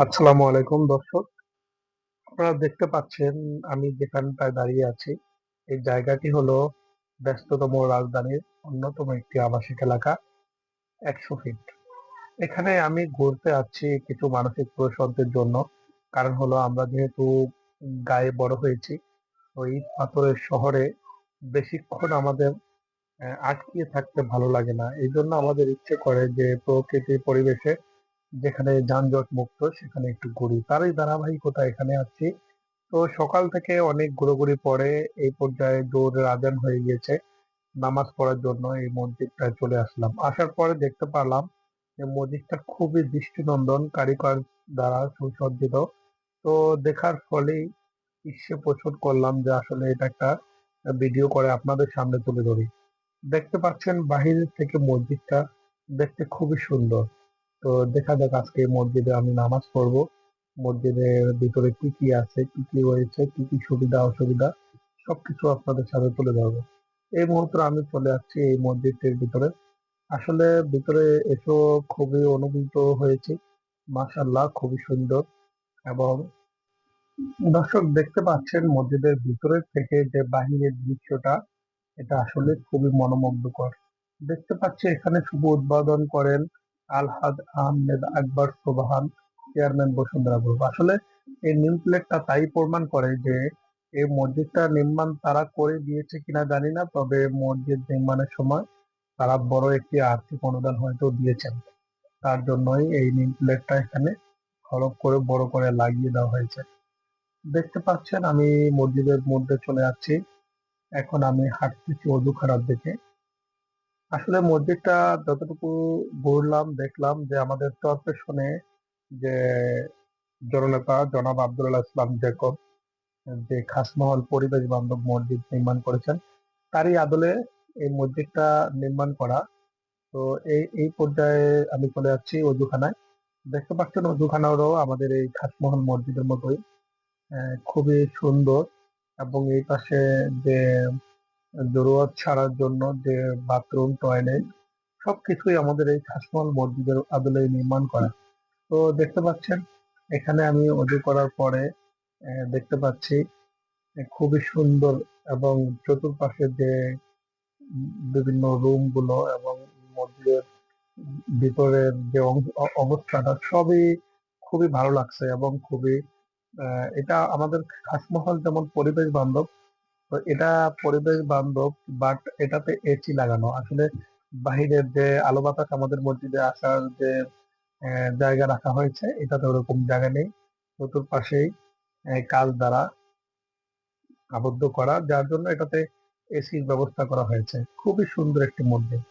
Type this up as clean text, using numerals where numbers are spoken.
আসসালামু আলাইকুম দর্শক। আপনারা দেখতে পাচ্ছেন আমি যেখানটায় দাঁড়িয়ে আছি, এই জায়গাটি হলো ব্যস্ততম রাজধানীর অন্যতম একটি আবাসিক এলাকা, 100 ফিট। এখানে আমি ঘুরতে আসছি কিছু মানসিক প্রশান্তির জন্য। কারণ হলো আমরা যেহেতু গায়ে বড় হয়েছি, ওই পাথরের শহরে বেশিক্ষণ আমাদের আটকিয়ে থাকতে ভালো লাগে না। এই জন্য আমাদের ইচ্ছে করে যে প্রকৃতির পরিবেশে যেখানে যানজট মুক্ত সেখানে একটু ঘুরি। তারই ধারাবাহিকতা এখানে আছি। তো সকাল থেকে অনেক ঘোরাঘুরি পরে এই পর্যায়ে জোহরের আজান হয়ে গিয়েছে। নামাজ পড়ার জন্য এই মসজিদটায় চলে আসলাম। আসার পরে দেখতে পারলাম যে মসজিদটা খুবই দৃষ্টিনন্দন কারিগর দ্বারা সুসজ্জিত। তো দেখার ফলেই ইচ্ছে পোষণ করলাম যে আসলে এটা একটা ভিডিও করে আপনাদের সামনে তুলে ধরি। দেখতে পাচ্ছেন বাহির থেকে মসজিদটা দেখতে খুবই সুন্দর। তো দেখা যাক আজকে এই মসজিদে আমি নামাজ পড়বো। মসজিদের ভিতরে কি কি আছে, কি কি রয়েছে, কি কি সুবিধা অসুবিধা সবকিছু আপনাদের সাথে তুলে ধরবো। এই মুহূর্তে আমি চলে আসছি এই মসজিদটির ভিতরে। আসলে ভিতরে এসো খুবই অনুভূত হয়েছি। মাশাআল্লাহ, খুবই সুন্দর। এবং দর্শক দেখতে পাচ্ছেন মসজিদের ভিতরের থেকে যে বাহিরের দৃশ্যটা, এটা আসলে খুবই মনোমুগ্ধকর। দেখতে পাচ্ছি এখানে শুভ উদ্বোধন করেন আলহাজ আহমেদ আকবর সোবহান, চেয়ারম্যান বসুন্ধরা গ্রুপ। আসলে এই নিউ প্লেটটা তাই প্রমাণ করে যে এই মসজিদটা নির্মাণ তারা করে দিয়েছে কিনা জানি না, তবে মসজিদ নির্মাণের সময় তারা বড় একটি আর্থিক অনুদান হয়তো দিয়েছেন। তার জন্যই এই নিউ প্লেটটা এখানে হলপ করে বড় করে লাগিয়ে দেওয়া হয়েছে। দেখতে পাচ্ছেন আমি মসজিদের মধ্যে চলে যাচ্ছি। এখন আমি হাঁটতেছি অজুখানার দিকে। আসলে মসজিদটা যতটুকু ঘুরলাম দেখলাম যে আমাদের চরপেশনে যে জননেতা জনাব আব্দুল্লাহ ইসলাম জেকব যে খাসমহল পরিবেশ বান্ধব মসজিদ নির্মাণ করেছেন, তারই আদলে এই মসজিদটা নির্মাণ করা। তো এই পর্যায়ে আমি চলে যাচ্ছি অজুখানায়। দেখতে পাচ্ছেন অজুখানারও আমাদের এই খাসমহল মসজিদের মতোই খুবই সুন্দর। এবং এই পাশে যে জরুরত ছাড়ার জন্য যে বাথরুম, টয়লেট সবকিছুই আমাদের এই তাজমহল মসজিদের আদলে নির্মাণ করা। তো দেখতে পাচ্ছেন এখানে আমি অজু করার পরে দেখতে পাচ্ছি খুবই সুন্দর। এবং চতুর্পাশে যে বিভিন্ন রুম গুলো এবং মসজিদের ভিতরের যে অবস্থাটা সবই খুবই ভালো লাগছে এবং খুবই এটা আমাদের খাসমহল যেমন পরিবেশ বান্ধব, তো এটা পরিবেশ বান্ধব, বাট এটাতে এসি লাগানো। আসলে বাহিরের যে আলো বাতাস আমাদের মসজিদে আসার যে জায়গা রাখা হয়েছে, এটাতে ওরকম জায়গা নেই। চতুর্পাশেই কাচ দ্বারা আবদ্ধ করা, যার জন্য এটাতে এসির ব্যবস্থা করা হয়েছে। খুবই সুন্দর একটি মসজিদ।